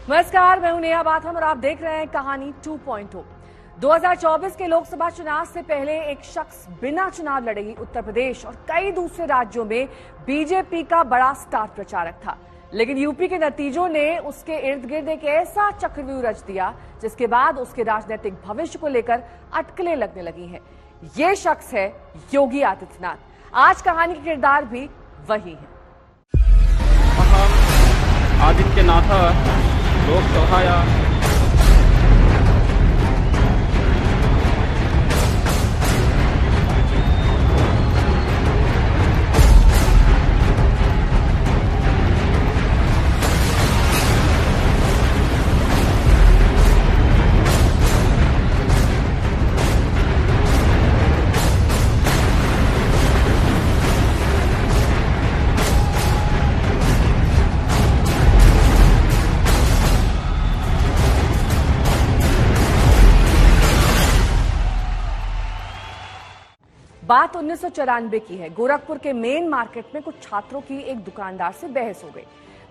नमस्कार, मैं हूं नेहा बाथम और आप देख रहे हैं कहानी 2.0। 2024 के लोकसभा चुनाव से पहले एक शख्स बिना चुनाव लड़े ही उत्तर प्रदेश और कई दूसरे राज्यों में बीजेपी का बड़ा स्टार प्रचारक था, लेकिन यूपी के नतीजों ने उसके इर्द गिर्द एक ऐसा चक्रव्यूह रच दिया जिसके बाद उसके राजनीतिक भविष्य को लेकर अटकलें लगने लगी हैं। ये शख्स है योगी आदित्यनाथ। आज कहानी के किरदार भी वही है। आदित्यनाथ लोकसभाया बात 1994 की है। गोरखपुर के मेन मार्केट में कुछ छात्रों की एक दुकानदार से बहस हो गई।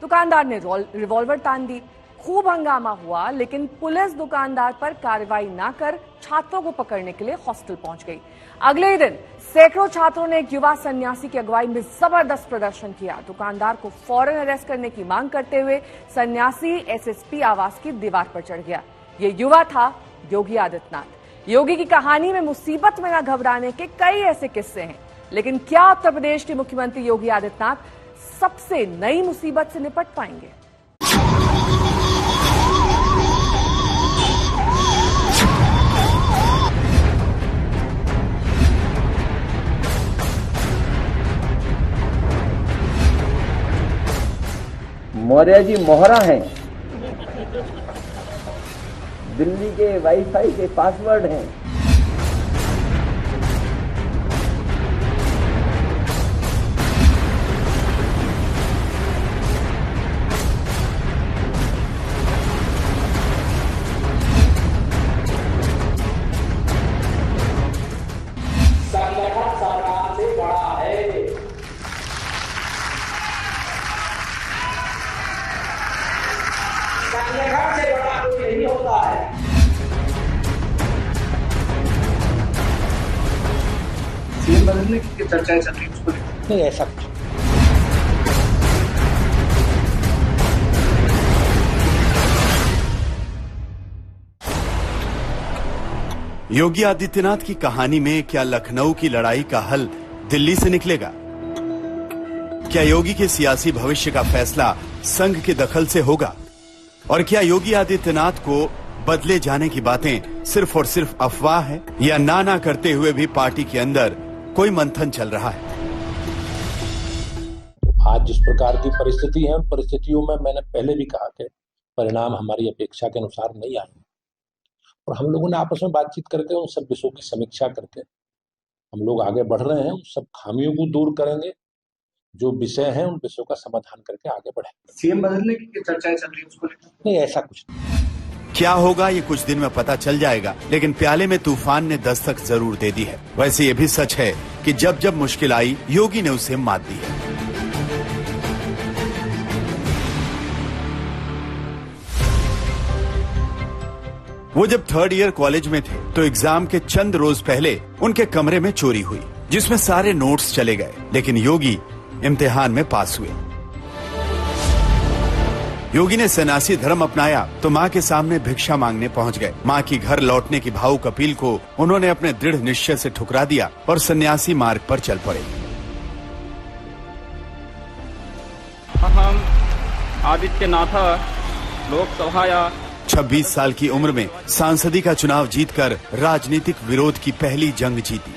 दुकानदार ने रिवॉल्वर तान दी। खूब हंगामा हुआ, लेकिन पुलिस दुकानदार पर कार्रवाई ना कर छात्रों को पकड़ने के लिए हॉस्टल पहुंच गई। अगले ही दिन सैकड़ों छात्रों ने एक युवा सन्यासी की अगुवाई में जबरदस्त प्रदर्शन किया। दुकानदार को फौरन अरेस्ट करने की मांग करते हुए सन्यासी एसएसपी आवास की दीवार पर चढ़ गया। ये युवा था योगी आदित्यनाथ। योगी की कहानी में मुसीबत में न घबराने के कई ऐसे किस्से हैं, लेकिन क्या उत्तर प्रदेश के मुख्यमंत्री योगी आदित्यनाथ सबसे नई मुसीबत से निपट पाएंगे? मौर्य जी मोहरा हैं, दिल्ली के वाईफाई के पासवर्ड हैं। संगठन सरकार से बड़ा है। संगठन से बड़ा कोई नहीं होता है। सीएम बदलने की चर्चाएं चल रही, उसको नहीं ऐसा कुछ। योगी आदित्यनाथ की कहानी में क्या लखनऊ की लड़ाई का हल दिल्ली से निकलेगा? क्या योगी के सियासी भविष्य का फैसला संघ के दखल से होगा? और क्या योगी आदित्यनाथ को बदले जाने की बातें सिर्फ और सिर्फ अफवाह है, या ना करते हुए भी पार्टी के अंदर कोई मंथन चल रहा है? आज जिस प्रकार की परिस्थिति है, उन परिस्थितियों में मैंने पहले भी कहा कि परिणाम हमारी अपेक्षा के अनुसार नहीं आए, और हम लोगों ने आपस में बातचीत करके उन सब विषयों की समीक्षा करके हम लोग आगे बढ़ रहे हैं। उन सब खामियों को दूर करेंगे, जो विषय हैं उन विषयों का समाधान करके आगे बढ़ेंगे। सीएम बदलने की चर्चाएं चल रही, उसको नहीं ऐसा कुछ नहीं। क्या होगा ये कुछ दिन में पता चल जाएगा, लेकिन प्याले में तूफान ने दस्तक जरूर दे दी है। वैसे ये भी सच है कि जब जब मुश्किल आई, योगी ने उसे मात दी है। वो जब थर्ड ईयर कॉलेज में थे तो एग्जाम के चंद रोज पहले उनके कमरे में चोरी हुई, जिसमें सारे नोट्स चले गए, लेकिन योगी इम्तिहान में पास हुए। योगी ने सन्यासी धर्म अपनाया तो माँ के सामने भिक्षा मांगने पहुँच गए। माँ की घर लौटने की भावुक अपील को उन्होंने अपने दृढ़ निश्चय से ठुकरा दिया और सन्यासी मार्ग पर चल पड़े। अहम आदित्यनाथ लोकसभाया 26 साल की उम्र में सांसदी का चुनाव जीतकर राजनीतिक विरोध की पहली जंग जीती।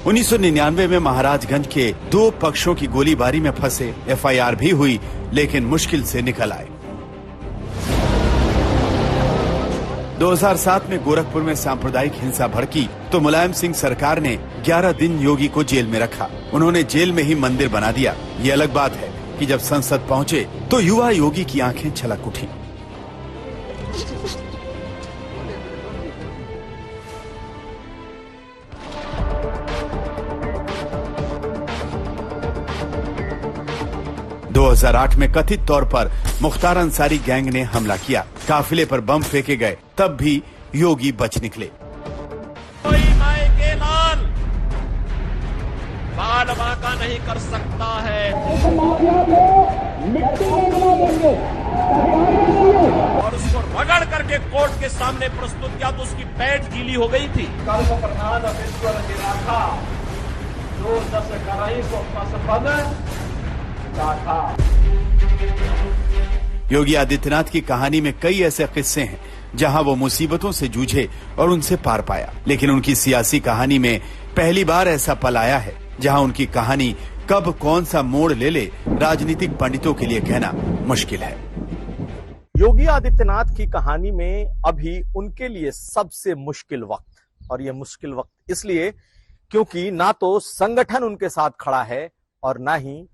उन्नीस 1999 में महाराजगंज के दो पक्षों की गोलीबारी में फंसे, एफआईआर भी हुई, लेकिन मुश्किल से निकल आए। 2007 में गोरखपुर में सांप्रदायिक हिंसा भड़की तो मुलायम सिंह सरकार ने 11 दिन योगी को जेल में रखा। उन्होंने जेल में ही मंदिर बना दिया। ये अलग बात है कि जब संसद पहुंचे तो युवा योगी की आंखें छलक उठी। 2008 में कथित तौर पर मुख्तार अंसारी गैंग ने हमला किया, काफिले पर बम फेंके गए, तब भी योगी बच निकले। कोई माए के लाल बाल बांका नहीं कर सकता है और उसको रगड़ करके कोर्ट के सामने प्रस्तुत किया तो उसकी पैठ गीली हो गई थी। कल्प प्रधान अमेश्वर निराखा जो दस कराई को पसपद राखा। योगी आदित्यनाथ की कहानी में कई ऐसे किस्से हैं जहां वो मुसीबतों से जूझे और उनसे पार पाया, लेकिन उनकी सियासी कहानी में पहली बार ऐसा पल आया है जहां उनकी कहानी कब कौन सा मोड़ ले ले राजनीतिक पंडितों के लिए कहना मुश्किल है। योगी आदित्यनाथ की कहानी में अभी उनके लिए सबसे मुश्किल वक्त, और यह मुश्किल वक्त इसलिए क्योंकि ना तो संगठन उनके साथ खड़ा है और ना ही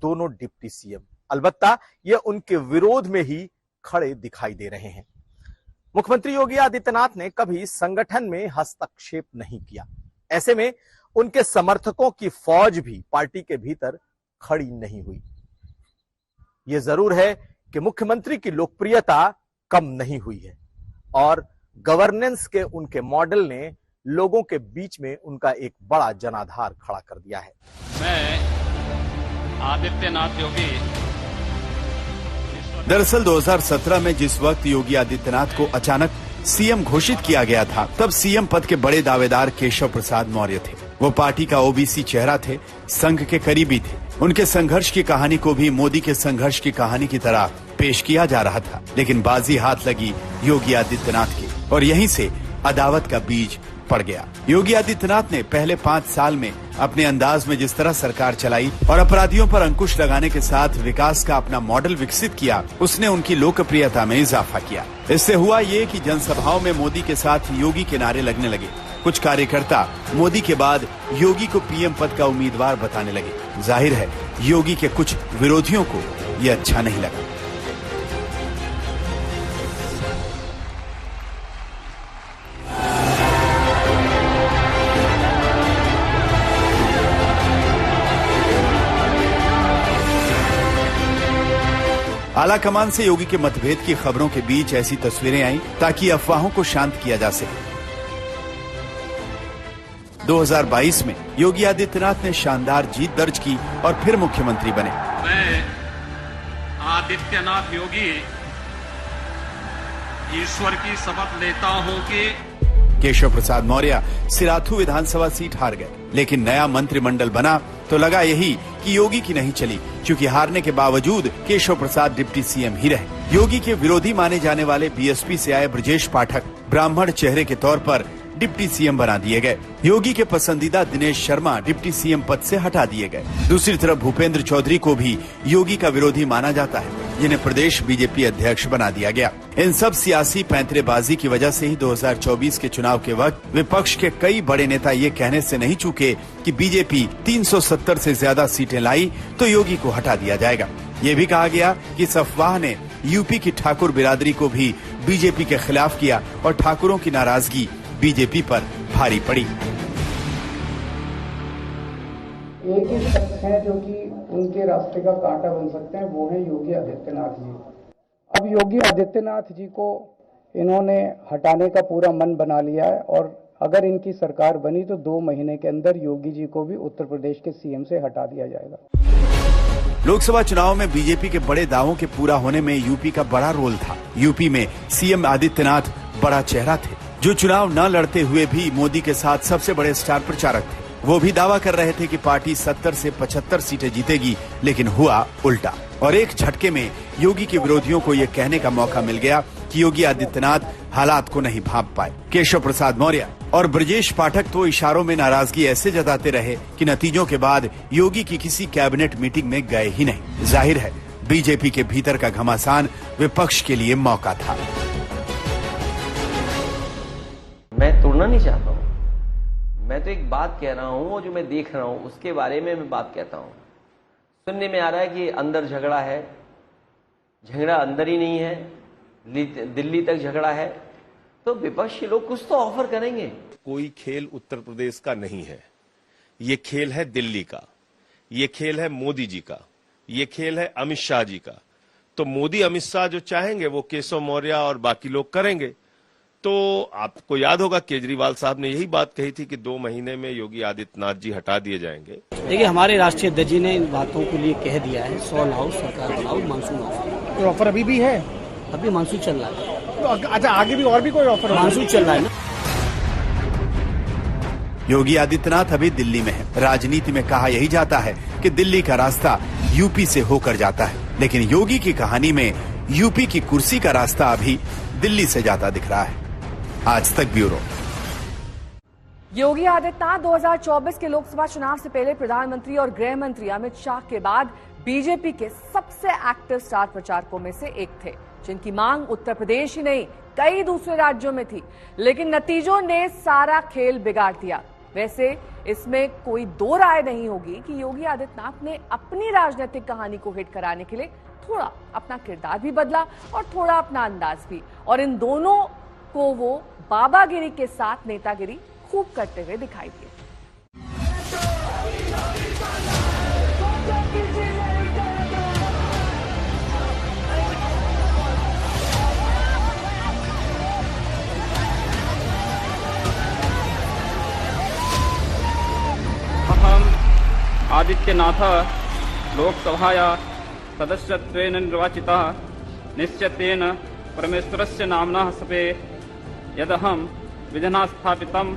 दोनों डिप्टी सीएम, अलबत्ता ये उनके विरोध में ही खड़े दिखाई दे रहे हैं। मुख्यमंत्री योगी आदित्यनाथ ने कभी संगठन में हस्तक्षेप नहीं किया, ऐसे में उनके समर्थकों की फौज भी पार्टी के भीतर खड़ी नहीं हुई। यह जरूर है कि मुख्यमंत्री की लोकप्रियता कम नहीं हुई है और गवर्नेंस के उनके मॉडल ने लोगों के बीच में उनका एक बड़ा जनाधार खड़ा कर दिया है। मैं आदित्यनाथ योगी। दरअसल 2017 में जिस वक्त योगी आदित्यनाथ को अचानक सीएम घोषित किया गया था, तब सीएम पद के बड़े दावेदार केशव प्रसाद मौर्य थे। वो पार्टी का ओबीसी चेहरा थे, संघ के करीबी थे। उनके संघर्ष की कहानी को भी मोदी के संघर्ष की कहानी की तरह पेश किया जा रहा था, लेकिन बाजी हाथ लगी योगी आदित्यनाथ की और यहीं से अदावत का बीज पड़ गया। योगी आदित्यनाथ ने पहले 5 साल में अपने अंदाज में जिस तरह सरकार चलाई और अपराधियों पर अंकुश लगाने के साथ विकास का अपना मॉडल विकसित किया, उसने उनकी लोकप्रियता में इजाफा किया। इससे हुआ ये कि जनसभाओं में मोदी के साथ योगी के नारे लगने लगे। कुछ कार्यकर्ता मोदी के बाद योगी को पीएम पद का उम्मीदवार बताने लगे। जाहिर है योगी के कुछ विरोधियों को ये अच्छा नहीं लगा। आलाकमान से योगी के मतभेद की खबरों के बीच ऐसी तस्वीरें आई ताकि अफवाहों को शांत किया जा सके। 2022 में योगी आदित्यनाथ ने शानदार जीत दर्ज की और फिर मुख्यमंत्री बने। मैं आदित्यनाथ योगी ईश्वर की शपथ लेता हूं कि केशव प्रसाद मौर्य सिराथू विधानसभा सीट हार गए, लेकिन नया मंत्रिमंडल बना तो लगा यही कि योगी की नहीं चली, क्योंकि हारने के बावजूद केशव प्रसाद डिप्टी सीएम ही रहे। योगी के विरोधी माने जाने वाले बीएसपी से आए ब्रजेश पाठक ब्राह्मण चेहरे के तौर पर डिप्टी सीएम बना दिए गए। योगी के पसंदीदा दिनेश शर्मा डिप्टी सीएम पद से हटा दिए गए। दूसरी तरफ भूपेंद्र चौधरी को भी योगी का विरोधी माना जाता है, जिन्हें प्रदेश बीजेपी अध्यक्ष बना दिया गया। इन सब सियासी पैंतरेबाजी की वजह से ही 2024 के चुनाव के वक्त विपक्ष के कई बड़े नेता ये कहने से नहीं चूके कि बीजेपी 370 से ज्यादा सीटें लाई तो योगी को हटा दिया जाएगा। ये भी कहा गया कि इस अफवाह ने यूपी की ठाकुर बिरादरी को भी बीजेपी के खिलाफ किया और ठाकुरों की नाराजगी बीजेपी पर भारी पड़ी। एक ही शख्स है जो कि उनके रास्ते का कांटा बन सकते हैं, वो है योगी आदित्यनाथ जी। अब योगी आदित्यनाथ जी को इन्होंने हटाने का पूरा मन बना लिया है और अगर इनकी सरकार बनी तो 2 महीने के अंदर योगी जी को भी उत्तर प्रदेश के सीएम से हटा दिया जाएगा। लोकसभा चुनाव में बीजेपी के बड़े दावों के पूरा होने में यूपी का बड़ा रोल था। यूपी में सीएम आदित्यनाथ बड़ा चेहरा थे, जो चुनाव न लड़ते हुए भी मोदी के साथ सबसे बड़े स्टार प्रचारक थे। वो भी दावा कर रहे थे कि पार्टी 70 से 75 सीटें जीतेगी, लेकिन हुआ उल्टा और एक झटके में योगी के विरोधियों को यह कहने का मौका मिल गया कि योगी आदित्यनाथ हालात को नहीं भांप पाए। केशव प्रसाद मौर्य और ब्रजेश पाठक तो इशारों में नाराजगी ऐसे जताते रहे कि नतीजों के बाद योगी की किसी कैबिनेट मीटिंग में गए ही नहीं। जाहिर है बीजेपी के भीतर का घमासान विपक्ष के लिए मौका था। मैं तोड़ना नहीं चाहता हूँ, मैं तो एक बात कह रहा हूँ और जो मैं देख रहा हूँ उसके बारे में मैं बात कहता हूँ। सुनने में आ रहा है कि अंदर झगड़ा है, झगड़ा अंदर ही नहीं है, दिल्ली तक झगड़ा है, तो विपक्ष के लोग कुछ तो ऑफर करेंगे। कोई खेल उत्तर प्रदेश का नहीं है, ये खेल है दिल्ली का, ये खेल है मोदी जी का। ये खेल है अमित शाह जी का। तो मोदी अमित शाह जो चाहेंगे वो केशव मौर्य और बाकी लोग करेंगे। तो आपको याद होगा केजरीवाल साहब ने यही बात कही थी कि 2 महीने में योगी आदित्यनाथ जी हटा दिए जाएंगे। देखिए, हमारे राष्ट्रीय अध्यक्ष जी ने इन बातों के लिए कह दिया है, 100 लाओ सरकार बनाओ, मानसून ऑफर। कोई ऑफर अभी भी है? अभी मानसून चल रहा है। तो अच्छा, आगे भी और भी कोई ऑफर? मानसून चल रहा है ना। योगी आदित्यनाथ अभी दिल्ली में है। राजनीति में कहा यही जाता है कि दिल्ली का रास्ता यूपी से होकर जाता है, लेकिन योगी की कहानी में यूपी की कुर्सी का रास्ता अभी दिल्ली से जाता दिख रहा है। आज तक ब्यूरो। योगी आदित्यनाथ 2024 के लोकसभा चुनाव से पहले प्रधानमंत्री और गृह मंत्री अमित शाह के बाद बीजेपी के सबसे एक्टिव स्टार प्रचारकों में से एक थे, जिनकी मांग उत्तर प्रदेश ही नहीं कई दूसरे राज्यों में थी। लेकिन नतीजों ने सारा खेल बिगाड़ दिया। वैसे इसमें कोई दो राय नहीं होगी कि योगी आदित्यनाथ ने अपनी राजनीतिक कहानी को हिट कराने के लिए थोड़ा अपना किरदार भी बदला और थोड़ा अपना अंदाज भी, और इन दोनों को वो बाबागिरी के साथ नेतागिरी खूब करते हुए दिखाई दिए। आदित्यनाथ लोकसभाया सदस्यत्वेन निर्वाचितः निश्चितेन परमेश्वरस्य नाम्नः सपे यदहं विधिना स्थापितं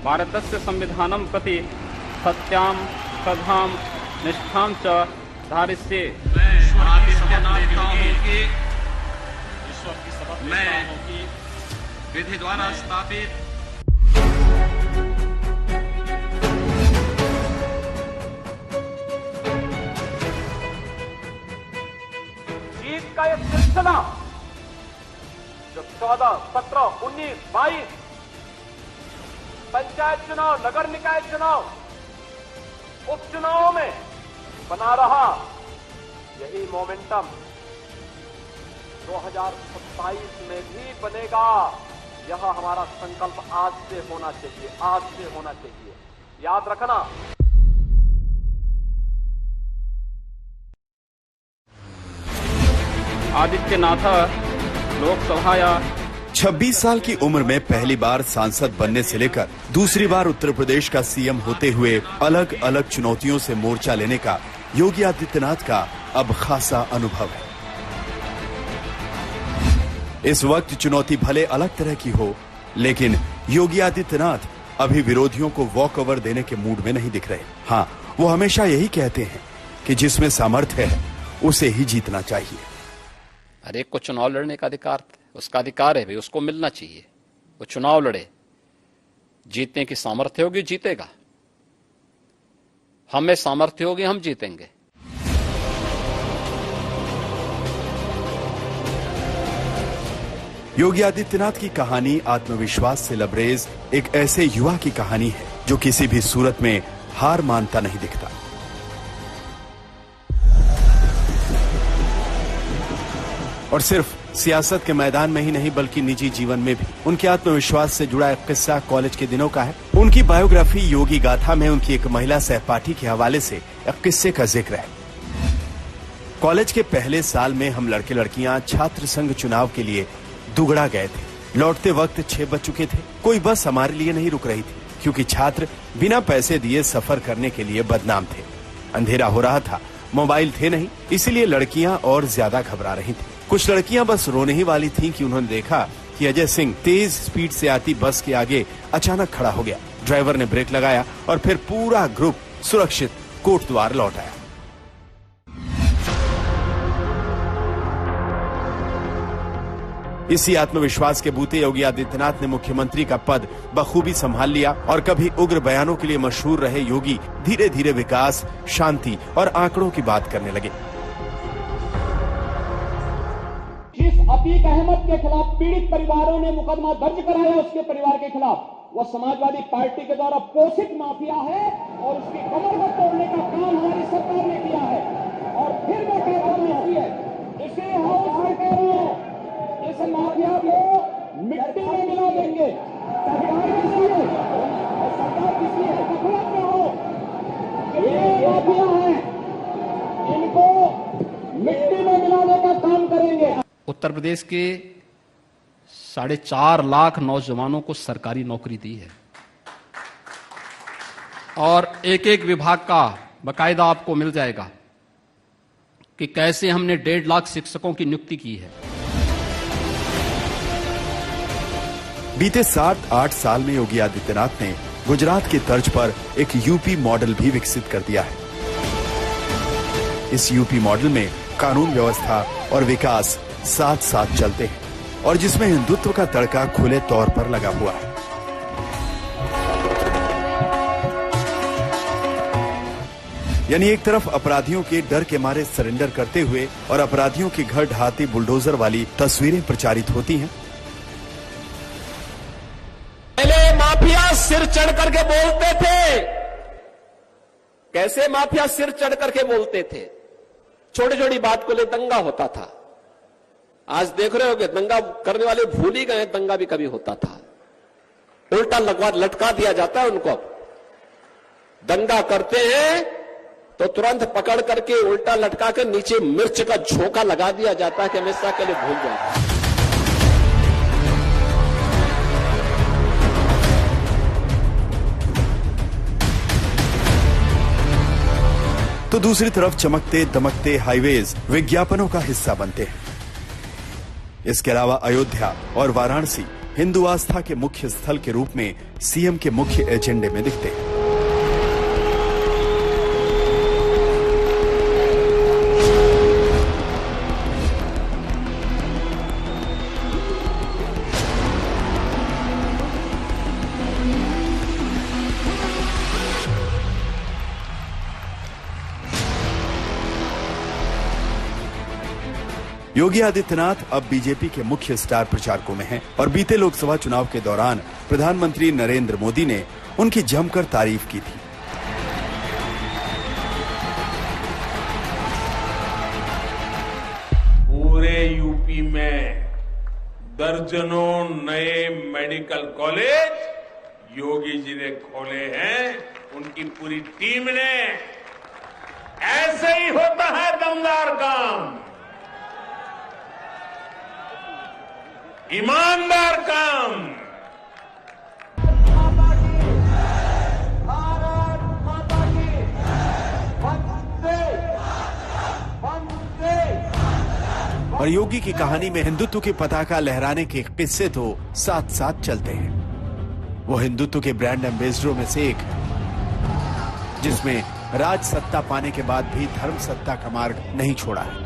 भारतस्य संविधानं प्रति सत्यां श्रद्धां निष्ठां च धारयिष्ये। मैं विधि द्वारा स्थापित का ये सिलसिला जो 14, 17, 19, 22 पंचायत चुनाव, नगर निकाय चुनाव, उपचुनाव में बना रहा, यही मोमेंटम 2027 में भी बनेगा। यह हमारा संकल्प आज से होना चाहिए, आज से होना चाहिए, याद रखना। आदित्यनाथ लोकसभाया 26 साल की उम्र में पहली बार सांसद बनने से लेकर दूसरी बार उत्तर प्रदेश का सीएम होते हुए अलग अलग चुनौतियों से मोर्चा लेने का योगी आदित्यनाथ का अब खासा अनुभव है। इस वक्त चुनौती भले अलग तरह की हो, लेकिन योगी आदित्यनाथ अभी विरोधियों को वॉक ओवर देने के मूड में नहीं दिख रहे। हाँ, वो हमेशा यही कहते हैं कि जिसमें सामर्थ्य है उसे ही जीतना चाहिए। हर एक को चुनाव लड़ने का अधिकार, उसका अधिकार है भाई, उसको मिलना चाहिए। वो चुनाव लड़े, जीतने की सामर्थ्य होगी जीतेगा, हमें सामर्थ्य होगी हम जीतेंगे। योगी आदित्यनाथ की कहानी आत्मविश्वास से लबरेज एक ऐसे युवा की कहानी है जो किसी भी सूरत में हार मानता नहीं दिखता। और सिर्फ सियासत के मैदान में ही नहीं बल्कि निजी जीवन में भी उनके आत्मविश्वास से जुड़ा एक किस्सा कॉलेज के दिनों का है। उनकी बायोग्राफी योगी गाथा में उनकी एक महिला सहपाठी के हवाले से एक किस्से का जिक्र है। कॉलेज के पहले साल में हम लड़के लड़कियां छात्र संघ चुनाव के लिए दुगड़ा गए थे। लौटते वक्त 6 बज चुके थे। कोई बस हमारे लिए नहीं रुक रही थी क्योंकि छात्र बिना पैसे दिए सफर करने के लिए बदनाम थे। अंधेरा हो रहा था, मोबाइल थे नहीं, इसलिए लड़कियां और ज्यादा घबरा रही थी। कुछ लड़कियां बस रोने ही वाली थीं कि उन्होंने देखा कि अजय सिंह तेज स्पीड से आती बस के आगे अचानक खड़ा हो गया। ड्राइवर ने ब्रेक लगाया और फिर पूरा ग्रुप सुरक्षित कोट द्वार लौट आया। इसी आत्मविश्वास के बूते योगी आदित्यनाथ ने मुख्यमंत्री का पद बखूबी संभाल लिया और कभी उग्र बयानों के लिए मशहूर रहे योगी धीरे धीरे विकास, शांति और आंकड़ों की बात करने लगे। जिस अतीक अहमद के खिलाफ पीड़ित परिवारों ने मुकदमा दर्ज कराया उसके परिवार के खिलाफ, वह समाजवादी पार्टी के द्वारा पोषित माफिया है और उसकी कमर को तोड़ने का काम हमारी सरकार ने किया है। और फिर वो कहती है इसे हाउस में कह रहे हैं, इस माफिया को मिट्टी में मिला देंगे। सरकार किसी है, सरकार किसी है, मतलब क्या हो, ये माफिया है, इनको उत्तर प्रदेश के 4.5 लाख नौजवानों को सरकारी नौकरी दी है और एक एक विभाग का बाकायदा आपको मिल जाएगा कि कैसे हमने 1.5 लाख शिक्षकों की नियुक्ति की है। बीते 7-8 साल में योगी आदित्यनाथ ने गुजरात के तर्ज पर एक यूपी मॉडल भी विकसित कर दिया है। इस यूपी मॉडल में कानून व्यवस्था और विकास साथ साथ चलते हैं और जिसमें हिंदुत्व का तड़का खुले तौर पर लगा हुआ है। यानी एक तरफ अपराधियों के डर के मारे सरेंडर करते हुए और अपराधियों के घर ढहाते बुलडोजर वाली तस्वीरें प्रचारित होती हैं। पहले माफिया सिर चढ़ करके बोलते थे। कैसे माफिया सिर चढ़ करके बोलते थे? छोटी छोटी बात को ले दंगा होता था। आज देख रहे होगे दंगा करने वाले भूल ही गए, दंगा भी कभी होता था। उल्टा लटका दिया जाता है उनको। दंगा करते हैं तो तुरंत पकड़ करके उल्टा लटका कर नीचे मिर्च का झोंका लगा दिया जाता है कि हमेशा के लिए भूल जाए। तो दूसरी तरफ चमकते दमकते हाईवेज विज्ञापनों का हिस्सा बनते हैं। इसके अलावा अयोध्या और वाराणसी हिंदू आस्था के मुख्य स्थल के रूप में सीएम के मुख्य एजेंडे में दिखते हैं। योगी आदित्यनाथ अब बीजेपी के मुख्य स्टार प्रचारकों में हैं और बीते लोकसभा चुनाव के दौरान प्रधानमंत्री नरेंद्र मोदी ने उनकी जमकर तारीफ की थी। पूरे यूपी में दर्जनों नए मेडिकल कॉलेज योगी जी ने खोले हैं, उनकी पूरी टीम ने। ऐसे ही होता है दमदार काम, ईमानदार काम। और योगी की कहानी में हिंदुत्व की पताका लहराने के किस्से तो साथ साथ चलते हैं। वो हिंदुत्व के ब्रांड एम्बेसडरों में से एक, जिसमें राज सत्ता पाने के बाद भी धर्म सत्ता का मार्ग नहीं छोड़ा है।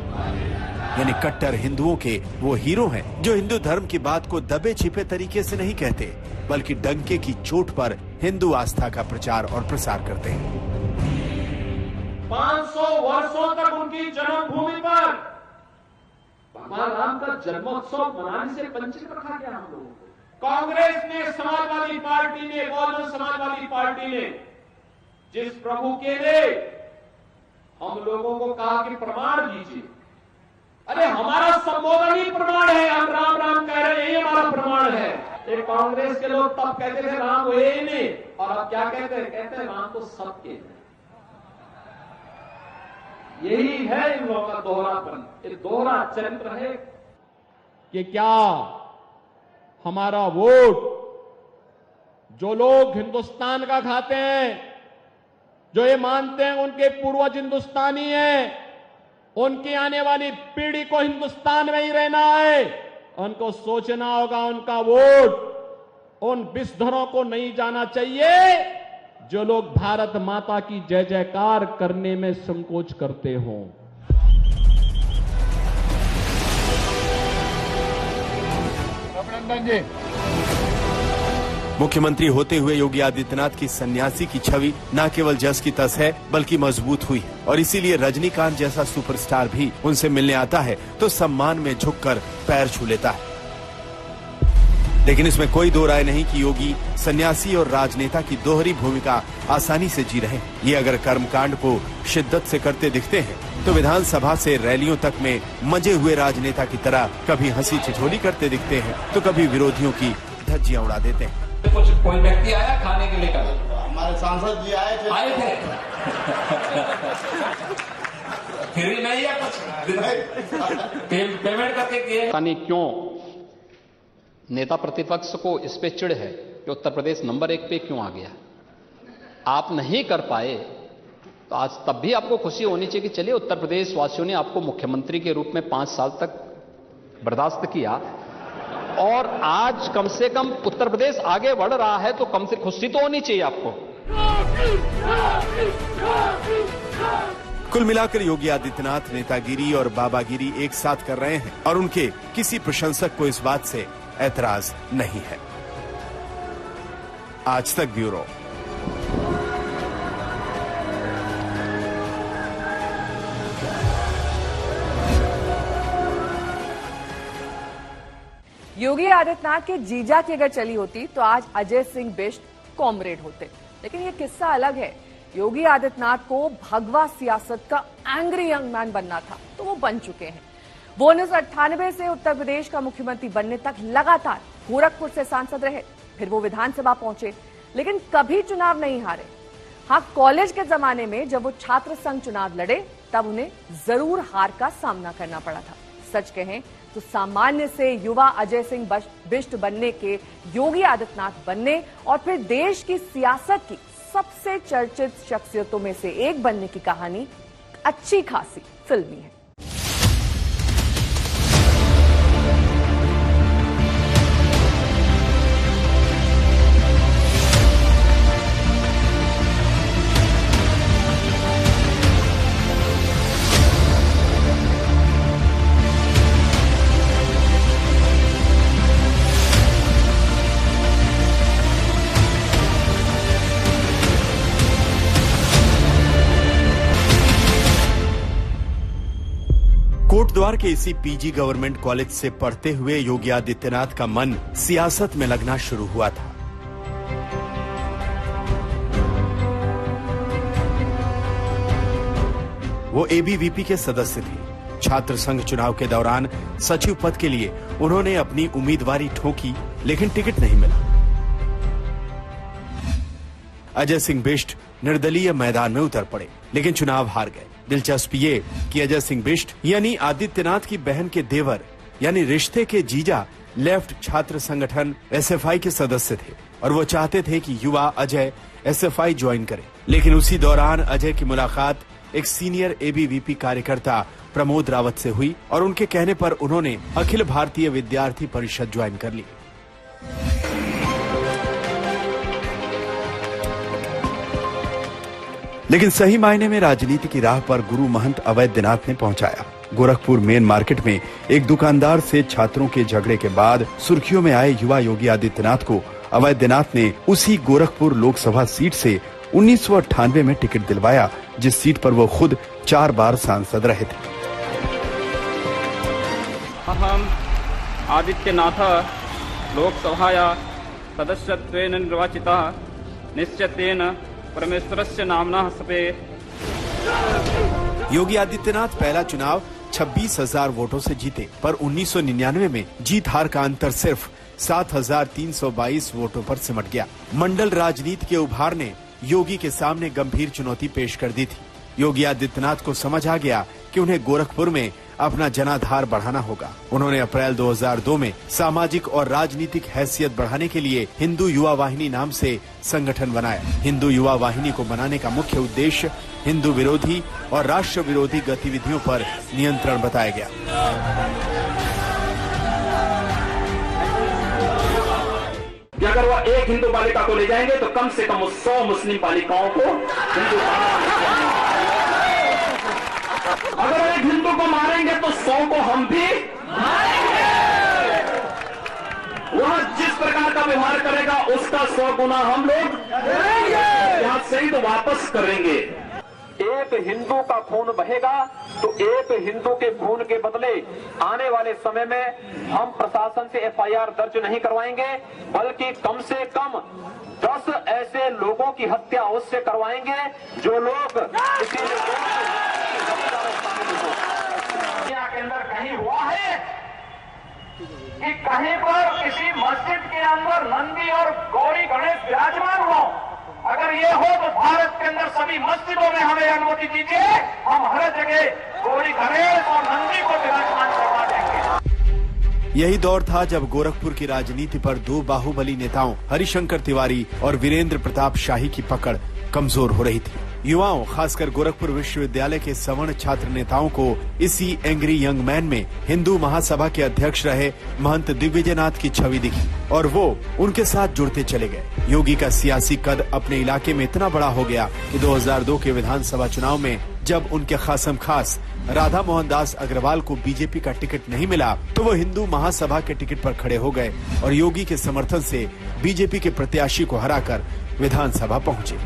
यानी कट्टर हिंदुओं के वो हीरो हैं जो हिंदू धर्म की बात को दबे छिपे तरीके से नहीं कहते, बल्कि डंके की चोट पर हिंदू आस्था का प्रचार और प्रसार करते हैं। 500 वर्षों तक उनकी जन्मभूमि पर भगवान राम का जन्मोत्सव मनाने से वंचित रखा गया हम लोगों को। कांग्रेस ने, समाजवादी पार्टी ने, बहुजन समाजवादी पार्टी ने जिस प्रभु के लिए हम लोगों को कहा कि प्रमाण दीजिए, अरे हमारा संबोधन ही प्रमाण है। हम राम राम कह रहे हैं, ये हमारा प्रमाण है। एक कांग्रेस के लोग तब कहते थे राम वो ही नहीं, और अब क्या कहते हैं? कहते हैं राम तो सबके हैं। यही है इन लोगों का दोहरापन, एक दोहरा चरित्र है कि क्या हमारा वोट जो लोग हिंदुस्तान का खाते हैं, जो ये मानते हैं उनके पूर्वज हिंदुस्तानी हैं, उनकी आने वाली पीढ़ी को हिंदुस्तान में ही रहना है, उनको सोचना होगा उनका वोट उन विषधरों को नहीं जाना चाहिए जो लोग भारत माता की जय जयकार करने में संकोच करते हों। अभिनंदन जी। मुख्यमंत्री होते हुए योगी आदित्यनाथ की सन्यासी की छवि न केवल जस की तस है बल्कि मजबूत हुई है और इसीलिए रजनीकांत जैसा सुपरस्टार भी उनसे मिलने आता है तो सम्मान में झुककर पैर छू लेता है। लेकिन इसमें कोई दो राय नहीं कि योगी सन्यासी और राजनेता की दोहरी भूमिका आसानी से जी रहे हैं। ये अगर कर्मकांड को शिद्दत से करते दिखते हैं तो विधानसभा से रैलियों तक में मजे हुए राजनेता की तरह कभी हंसी ठिठोली करते दिखते हैं तो कभी विरोधियों की धज्जियां उड़ा देते हैं। कुछ कोई व्यक्ति आया खाने के लिए? कल हमारे सांसद जी आए थे। फ्री नहीं है कुछ, पेमेंट करके किए। पता नहीं क्यों नेता प्रतिपक्ष को इस पे चिढ़ है कि उत्तर प्रदेश नंबर 1 पे क्यों आ गया। आप नहीं कर पाए तो आज तब भी आपको खुशी होनी चाहिए कि चलिए उत्तर प्रदेश वासियों ने आपको मुख्यमंत्री के रूप में 5 साल तक बर्दाश्त किया और आज कम से कम उत्तर प्रदेश आगे बढ़ रहा है, तो कम से खुशी तो होनी चाहिए आपको। कुल मिलाकर योगी आदित्यनाथ नेतागिरी और बाबागिरी एक साथ कर रहे हैं और उनके किसी प्रशंसक को इस बात से ऐतराज नहीं है। आज तक ब्यूरो। योगी आदित्यनाथ के जीजा की अगर चली होती तो आज अजय सिंह बिष्ट कॉमरेड होते, लेकिन ये किस्सा अलग है। योगी आदित्यनाथ को भगवा सियासत का एंग्री यंग मैन बनना था तो वो बन चुके हैं। वो 1998 से उत्तर प्रदेश का मुख्यमंत्री बनने तक लगातार गोरखपुर से सांसद रहे, फिर वो विधानसभा पहुंचे लेकिन कभी चुनाव नहीं हारे। हाँ, कॉलेज के जमाने में जब वो छात्र संघ चुनाव लड़े तब उन्हें जरूर हार का सामना करना पड़ा था। सच कहें तो सामान्य से युवा अजय सिंह बिष्ट बनने के योगी आदित्यनाथ बनने और फिर देश की सियासत की सबसे चर्चित शख्सियतों में से एक बनने की कहानी अच्छी खासी फिल्मी है। कोटद्वार के इसी पीजी गवर्नमेंट कॉलेज से पढ़ते हुए योगी आदित्यनाथ का मन सियासत में लगना शुरू हुआ था। वो एबीवीपी के सदस्य थे। छात्र संघ चुनाव के दौरान सचिव पद के लिए उन्होंने अपनी उम्मीदवारी ठोकी लेकिन टिकट नहीं मिला। अजय सिंह बिष्ट निर्दलीय मैदान में उतर पड़े लेकिन चुनाव हार गए। दिलचस्प ये कि अजय सिंह बिष्ट यानी आदित्यनाथ की बहन के देवर यानी रिश्ते के जीजा लेफ्ट छात्र संगठन एसएफआई के सदस्य थे और वो चाहते थे कि युवा अजय एसएफआई ज्वाइन करे। लेकिन उसी दौरान अजय की मुलाकात एक सीनियर एबीवीपी कार्यकर्ता प्रमोद रावत से हुई और उनके कहने पर उन्होंने अखिल भारतीय विद्यार्थी परिषद ज्वाइन कर ली। लेकिन सही मायने में राजनीति की राह पर गुरु महंत अवैधनाथ ने पहुंचाया। गोरखपुर मेन मार्केट में एक दुकानदार से छात्रों के झगड़े के बाद सुर्खियों में आए युवा योगी आदित्यनाथ को अवैधनाथ ने उसी गोरखपुर लोकसभा सीट से 1998 में टिकट दिलवाया, जिस सीट पर वो खुद 4 बार सांसद रहे थे। अहम आदित्यनाथ लोकसभाया सदस्यत्वेन निर्वाचितः निश्चितेन परमेश्वरस्य नाम्ना सपे। योगी आदित्यनाथ पहला चुनाव 26,000 वोटों से जीते, पर 1999 में जीत हार का अंतर सिर्फ 7,322 वोटों पर सिमट गया। मंडल राजनीति के उभार ने योगी के सामने गंभीर चुनौती पेश कर दी थी। योगी आदित्यनाथ को समझ आ गया कि उन्हें गोरखपुर में अपना जनाधार बढ़ाना होगा। उन्होंने अप्रैल 2002 में सामाजिक और राजनीतिक हैसियत बढ़ाने के लिए हिंदू युवा वाहिनी नाम से संगठन बनाया। हिंदू युवा वाहिनी को बनाने का मुख्य उद्देश्य हिंदू विरोधी और राष्ट्र विरोधी गतिविधियों पर नियंत्रण बताया गया। कि अगर वो एक हिंदू बालिका को ले जाएंगे तो कम से कम 100 मुस्लिम बालिकाओं को हिंदू, अगर एक हिंदू को मारेंगे तो 100 को हम भी मारेंगे। वह जिस प्रकार का व्यवहार करेगा उसका 100 गुना हम लोग यहां से ही तो वापस करेंगे। एक हिंदू का खून बहेगा तो एक हिंदू के खून के बदले आने वाले समय में हम प्रशासन से एफआईआर दर्ज नहीं करवाएंगे, बल्कि कम से कम 10 ऐसे लोगों की हत्या उससे करवाएंगे जो लोग किसी दुनिया के अंदर कहीं हुआ है कि कहीं पर किसी मस्जिद के अंदर नंदी और गौरी गणेश विराजमान हो अगर ये हो तो भारत के अंदर सभी मस्जिदों में हमें अनुमति दीजिए, हम हर जगह गौरी गणेश और नंदी को विराजमान करवा देंगे। यही दौर था जब गोरखपुर की राजनीति पर दो बाहुबली नेताओं हरिशंकर तिवारी और वीरेंद्र प्रताप शाही की पकड़ कमजोर हो रही थी। युवाओं, खासकर गोरखपुर विश्वविद्यालय के सवर्ण छात्र नेताओं को इसी एंग्री यंग मैन में हिंदू महासभा के अध्यक्ष रहे महंत दिग्विजयनाथ की छवि दिखी और वो उनके साथ जुड़ते चले गए। योगी का सियासी कद अपने इलाके में इतना बड़ा हो गया कि 2002 के विधानसभा चुनाव में जब उनके खासम खास राधा मोहन दास अग्रवाल को बीजेपी का टिकट नहीं मिला तो वो हिंदू महासभा के टिकट पर खड़े हो गए और योगी के समर्थन से बीजेपी के प्रत्याशी को हराकर विधानसभा पहुंचे।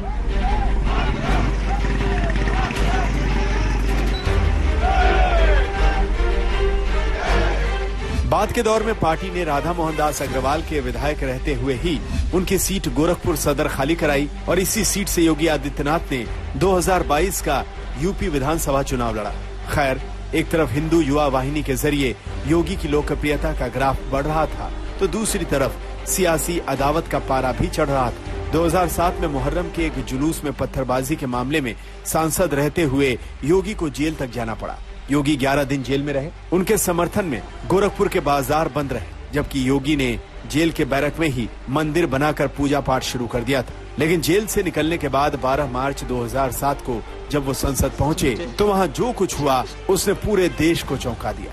बाद के दौर में पार्टी ने राधा मोहन दास अग्रवाल के विधायक रहते हुए ही उनकी सीट गोरखपुर सदर खाली कराई और इसी सीट से योगी आदित्यनाथ ने 2022 का यूपी विधानसभा चुनाव लड़ा। खैर, एक तरफ हिंदू युवा वाहिनी के जरिए योगी की लोकप्रियता का ग्राफ बढ़ रहा था तो दूसरी तरफ सियासी अदावत का पारा भी चढ़ रहा था। 2007 में मुहर्रम के एक जुलूस में पत्थरबाजी के मामले में सांसद रहते हुए योगी को जेल तक जाना पड़ा। योगी 11 दिन जेल में रहे। उनके समर्थन में गोरखपुर के बाजार बंद रहे, जबकि योगी ने जेल के बैरक में ही मंदिर बनाकर पूजा पाठ शुरू कर दिया था। लेकिन जेल से निकलने के बाद 12 मार्च 2007 को जब वो संसद पहुंचे तो वहां जो कुछ हुआ उसने पूरे देश को चौंका दिया।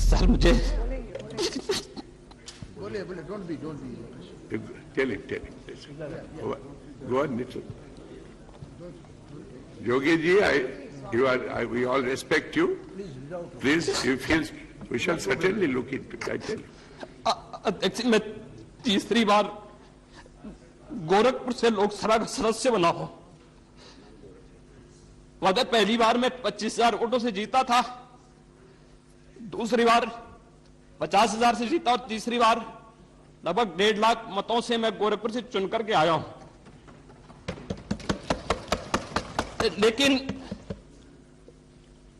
सर मुझे Tell him. Go on, Nitin. Yogi ji, we all respect you. Please, if we shall certainly look into it. I tell you. अध्यक्ष, मैं तीसरी बार गोरखपुर से लोकसभा का सदस्य बना हूं। वादा पहली बार मैं 25,000 वोटों से जीता था, दूसरी बार 50,000 से जीता और तीसरी बार लगभग 1.5 लाख मतों से मैं गोरखपुर से चुन करके आया हूं। लेकिन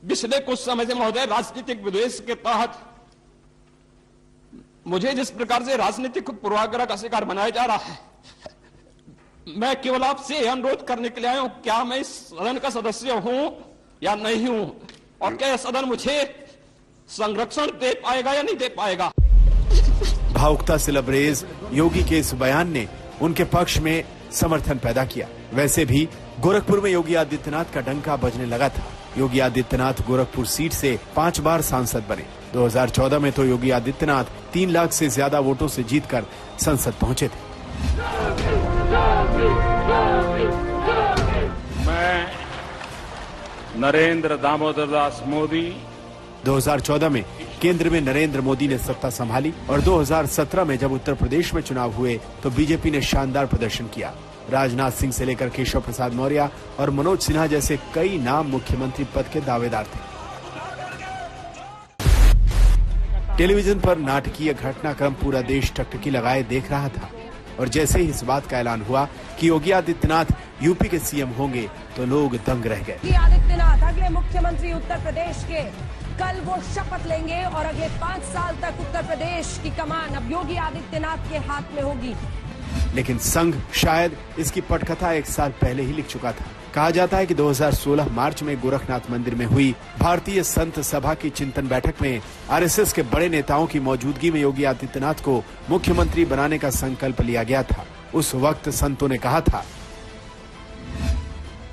पिछले कुछ समय से महोदय राजनीतिक विद्वेष के तहत मुझे जिस प्रकार से राजनीतिक पूर्वाग्रह का शिकार बनाया जा रहा है, मैं केवल आपसे अनुरोध करने के लिए आया हूं, क्या मैं इस सदन का सदस्य हूं या नहीं हूं, और क्या यह सदन मुझे संरक्षण दे पाएगा या नहीं दे पाएगा। भावुकता से लबरेज योगी के इस बयान ने उनके पक्ष में समर्थन पैदा किया। वैसे भी गोरखपुर में योगी आदित्यनाथ का डंका बजने लगा था। योगी आदित्यनाथ गोरखपुर सीट से 5 बार सांसद बने। 2014 में तो योगी आदित्यनाथ 3 लाख से ज्यादा वोटों से जीतकर संसद पहुंचे थे। मैं नरेंद्र दामोदर दास मोदी 2014 में केंद्र में नरेंद्र मोदी ने सत्ता संभाली और 2017 में जब उत्तर प्रदेश में चुनाव हुए तो बीजेपी ने शानदार प्रदर्शन किया। राजनाथ सिंह से लेकर केशव प्रसाद मौर्य और मनोज सिन्हा जैसे कई नाम मुख्यमंत्री पद के दावेदार थे। टेलीविजन पर नाटकीय घटनाक्रम पूरा देश टकटकी लगाए देख रहा था और जैसे ही इस बात का ऐलान हुआ कि योगी आदित्यनाथ यूपी के सीएम होंगे तो लोग दंग रह गए। योगी आदित्यनाथ अगले मुख्यमंत्री उत्तर प्रदेश के, कल वो शपथ लेंगे और अगले 5 साल तक उत्तर प्रदेश की कमान अब योगी आदित्यनाथ के हाथ में होगी। लेकिन संघ शायद इसकी पटकथा 1 साल पहले ही लिख चुका था। कहा जाता है कि 2016 मार्च में गोरखनाथ मंदिर में हुई भारतीय संत सभा की चिंतन बैठक में आरएसएस के बड़े नेताओं की मौजूदगी में योगी आदित्यनाथ को मुख्यमंत्री बनाने का संकल्प लिया गया था। उस वक्त संतों ने कहा था,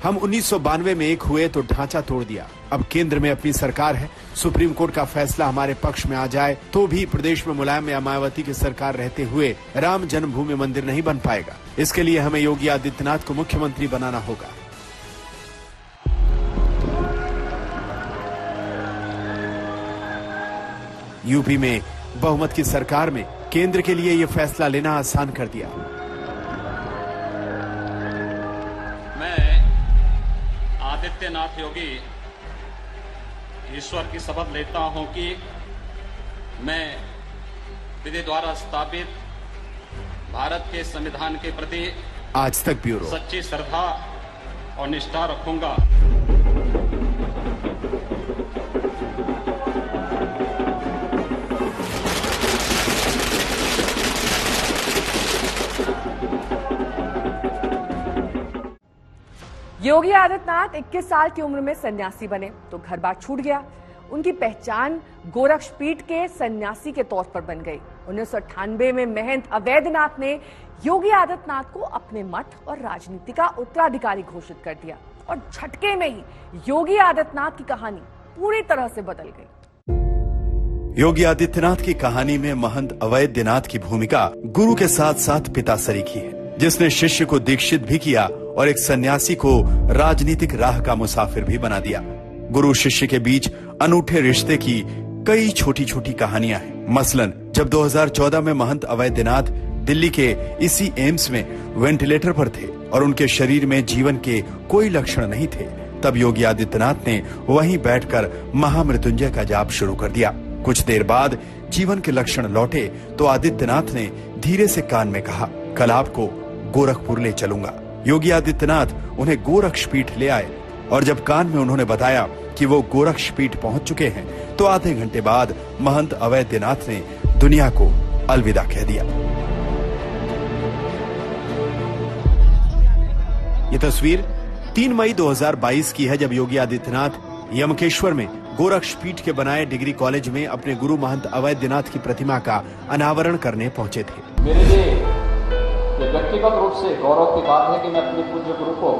हम 1992 में एक हुए तो ढांचा तोड़ दिया, अब केंद्र में अपनी सरकार है, सुप्रीम कोर्ट का फैसला हमारे पक्ष में आ जाए तो भी प्रदेश में मुलायम या मायावती की सरकार रहते हुए राम जन्मभूमि मंदिर नहीं बन पाएगा। इसके लिए हमें योगी आदित्यनाथ को मुख्यमंत्री बनाना होगा। यूपी में बहुमत की सरकार में केंद्र के लिए यह फैसला लेना आसान कर दिया। आदित्यनाथ योगी ईश्वर की शपथ लेता हूं कि मैं विधि द्वारा स्थापित भारत के संविधान के प्रति आज तक ब्यूरो सच्ची श्रद्धा और निष्ठा रखूंगा। योगी आदित्यनाथ 21 साल की उम्र में सन्यासी बने तो घर बार छूट गया। उनकी पहचान गोरक्षपीठ के सन्यासी के तौर पर बन गई। 1998 में महंत अवैधनाथ ने योगी आदित्यनाथ को अपने मठ और राजनीति का उत्तराधिकारी घोषित कर दिया और झटके में ही योगी आदित्यनाथ की कहानी पूरी तरह से बदल गई। योगी आदित्यनाथ की कहानी में महंत अवैधनाथ की भूमिका गुरु के साथ साथ पिता सरीखी है, जिसने शिष्य को दीक्षित भी किया और एक सन्यासी को राजनीतिक राह का मुसाफिर भी बना दिया। गुरु शिष्य के बीच अनूठे रिश्ते की कई छोटी छोटी कहानियां हैं। मसलन जब 2014 में महंत अवैधनाथ दिल्ली के इसी एम्स में वेंटिलेटर पर थे और उनके शरीर में जीवन के कोई लक्षण नहीं थे, तब योगी आदित्यनाथ ने वहीं बैठकर महामृत्युंजय का जाप शुरू कर दिया। कुछ देर बाद जीवन के लक्षण लौटे तो आदित्यनाथ ने धीरे से कान में कहा, कल आपको गोरखपुर ले चलूंगा। योगी आदित्यनाथ उन्हें गोरक्षपीठ ले आए और जब कान में उन्होंने बताया कि वो गोरक्षपीठ पहुंच चुके हैं तो आधे घंटे बाद महंत अवैधनाथ ने दुनिया को अलविदा कह दिया। ये तस्वीर 3 मई 2022 की है, जब योगी आदित्यनाथ यमकेश्वर में गोरक्षपीठ के बनाए डिग्री कॉलेज में अपने गुरु महंत अवैधनाथ की प्रतिमा का अनावरण करने पहुंचे थे। मेरे लिए ये व्यक्तिगत रूप से गौरव की बात है कि मैं अपने पूज्य गुरु को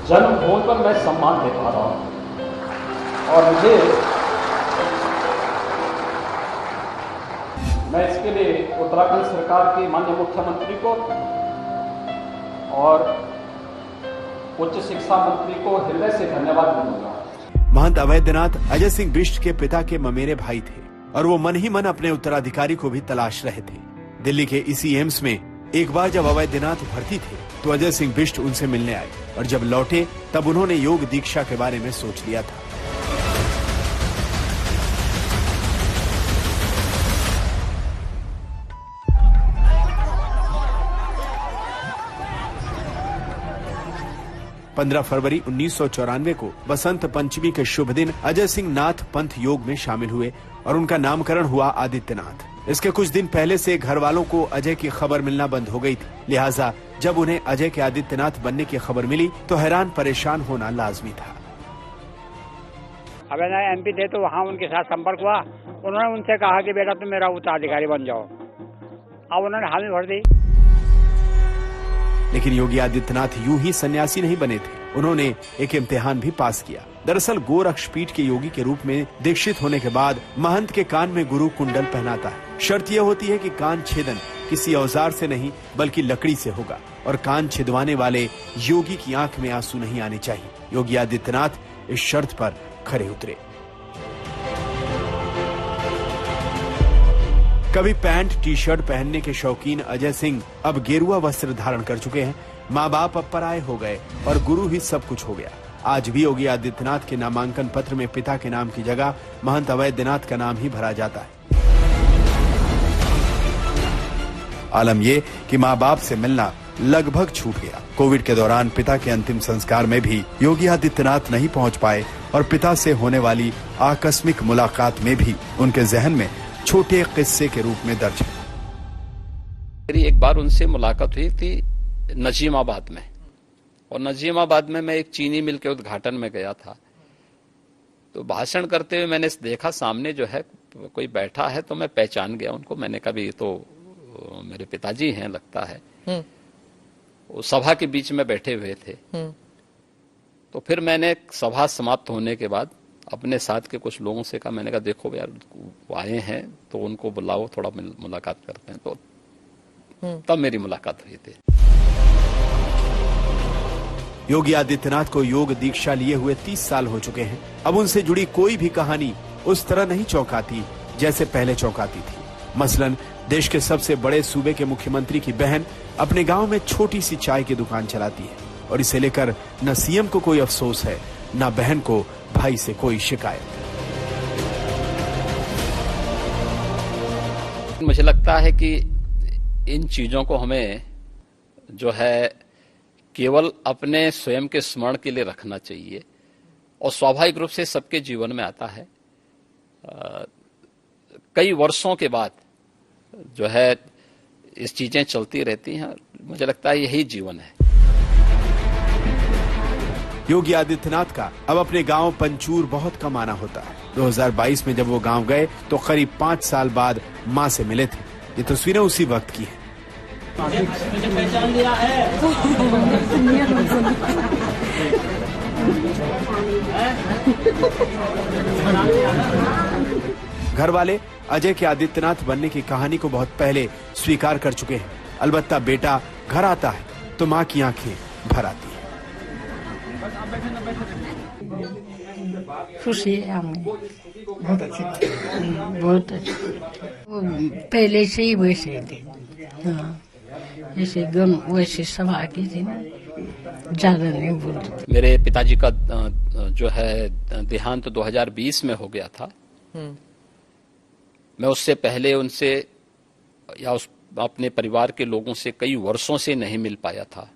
जन्मभूमि पर मैं सम्मान दे पा रहा हूं और मैं इसके लिए उत्तराखंड सरकार के माननीय मुख्यमंत्री को और उच्च शिक्षा मंत्री को हृदय से धन्यवाद दूंगा। महंत अवैधनाथ अजय सिंह बिष्ट के पिता के ममेरे भाई थे और वो मन ही मन अपने उत्तराधिकारी को भी तलाश रहे थे। दिल्ली के इसी एम्स में एक बार जब अवैधनाथ भर्ती थे तो अजय सिंह बिष्ट उनसे मिलने आए और जब लौटे तब उन्होंने योग दीक्षा के बारे में सोच लिया था। पंद्रह फरवरी 1994 को बसंत पंचमी के शुभ दिन अजय सिंह नाथ पंथ योग में शामिल हुए और उनका नामकरण हुआ आदित्यनाथ। इसके कुछ दिन पहले से घर वालों को अजय की खबर मिलना बंद हो गई थी, लिहाजा जब उन्हें अजय के आदित्यनाथ बनने की खबर मिली तो हैरान परेशान होना लाजमी था। अब MP थे तो वहाँ उनके साथ संपर्क हुआ, उन्होंने उनसे कहा कि बेटा तुम मेरा उत्तराधिकारी बन जाओ। अब उन्होंने हामी भर दी। लेकिन योगी आदित्यनाथ यूं ही सन्यासी नहीं बने थे, उन्होंने एक इम्तिहान भी पास किया। दरअसल गोरक्षपीठ के योगी के रूप में दीक्षित होने के बाद महंत के कान में गुरु कुंडल पहनाता है। शर्त यह होती है कि कान छेदन किसी औजार से नहीं बल्कि लकड़ी से होगा और कान छिदवाने वाले योगी की आंख में आंसू नहीं आने चाहिए। योगी आदित्यनाथ इस शर्त पर खरे उतरे। कभी पैंट टी शर्ट पहनने के शौकीन अजय सिंह अब गेरुआ वस्त्र धारण कर चुके हैं। माँ बाप अब पराये हो गए और गुरु ही सब कुछ हो गया। आज भी योगी आदित्यनाथ के नामांकन पत्र में पिता के नाम की जगह महंत अवैधनाथ का नाम ही भरा जाता है। आलम ये कि माँ बाप से मिलना लगभग छूट गया। कोविड के दौरान पिता के अंतिम संस्कार में भी योगी आदित्यनाथ नहीं पहुंच पाए और पिता से होने वाली आकस्मिक मुलाकात में भी उनके जहन में छोटे किस्से के रूप में दर्ज है। मेरी एक बार उनसे मुलाकात हुई थी नजीमाबाद में, और नजीमाबाद में मैं एक चीनी मिल के उद्घाटन में गया था। तो भाषण करते हुए मैंने देखा सामने जो है कोई बैठा है, तो मैं पहचान गया उनको। मैंने कहा ये तो मेरे पिताजी हैं लगता है। वो सभा के बीच में बैठे हुए थे। तो फिर मैंने सभा समाप्त होने के बाद अपने साथ के कुछ लोगों से कहा, मैंने कहा देखो यार वो आए हैं तो उनको बुलाओ, थोड़ा मुलाकात करते हैं। तो तब मेरी मुलाकात हुई थी। योगी आदित्यनाथ को योग दीक्षा लिए हुए 30 साल हो चुके हैं। अब उनसे जुड़ी कोई भी कहानी उस तरह नहीं चौंकाती जैसे पहले चौंकाती थी। मसलन देश के सबसे बड़े सूबे के मुख्यमंत्री की बहन अपने गांव में छोटी सी चाय की दुकान चलाती है और इसे लेकर न सीएम को कोई अफसोस है, न बहन को भाई से कोई शिकायत। मुझे लगता है कि इन चीजों को हमें जो है केवल अपने स्वयं के स्मरण के लिए रखना चाहिए और स्वाभाविक रूप से सबके जीवन में आता है। कई वर्षों के बाद जो है इस चीजें चलती रहती हैं। मुझे लगता है यही जीवन है। योगी आदित्यनाथ का अब अपने गांव पंचूर बहुत कम आना होता है। 2022 में जब वो गांव गए तो करीब 5 साल बाद मां से मिले थे। ये तस्वीरें उसी वक्त की हैं। पहचान लिया है। घर वाले अजय के आदित्यनाथ बनने की कहानी को बहुत पहले स्वीकार कर चुके हैं। अलबत्ता बेटा घर आता है तो मां की आंखें भर आती है। खुशी है हमें, बहुत अच्छी, बहुत अच्छी। पहले से ही वैसे थे, हाँ, जैसे गम वैसे सभा की थी, ज्यादा नहीं बोलते। मेरे पिताजी का जो है देहांत 2020 में हो गया था। मैं उससे पहले उनसे या अपने परिवार के लोगों से कई वर्षों से नहीं मिल पाया था।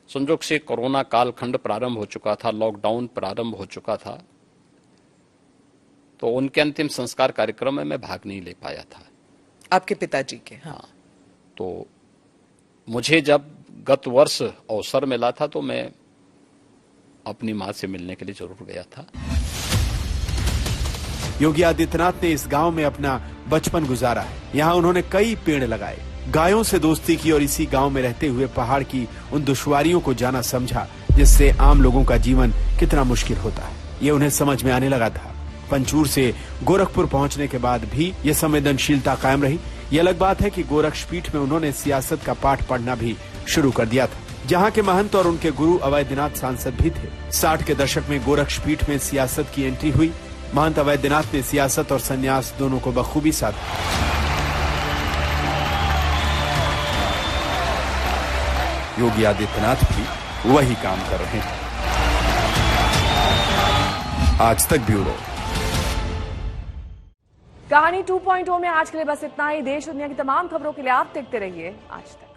संयोग से कोरोना कालखंड प्रारंभ हो चुका था, लॉकडाउन प्रारंभ हो चुका था, तो उनके अंतिम संस्कार कार्यक्रम में मैं भाग नहीं ले पाया था। आपके पिताजी के? हाँ। तो मुझे जब गत वर्ष अवसर मिला था तो मैं अपनी मां से मिलने के लिए जरूर गया था। योगी आदित्यनाथ ने इस गांव में अपना बचपन गुजारा है। यहाँ उन्होंने कई पेड़ लगाए, गायों से दोस्ती की और इसी गांव में रहते हुए पहाड़ की उन दुश्वारियों को जाना समझा जिससे आम लोगों का जीवन कितना मुश्किल होता है, ये उन्हें समझ में आने लगा था। पंचूर से गोरखपुर पहुंचने के बाद भी ये संवेदनशीलता कायम रही। ये अलग बात है कि गोरक्षपीठ में उन्होंने सियासत का पाठ पढ़ना भी शुरू कर दिया था, जहाँ के महंत और उनके गुरु अवैधनाथ सांसद भी थे। 60 के दशक में गोरक्षपीठ में सियासत की एंट्री हुई। महंत अवैधनाथ ने सियासत और संन्यास दोनों को बखूबी साधा। योगी आदित्यनाथ भी वही काम कर रहे हैं। आज तक ब्यूरो। कहानी 2.0 में आज के लिए बस इतना ही। देश दुनिया की तमाम खबरों के लिए आप देखते रहिए आज तक।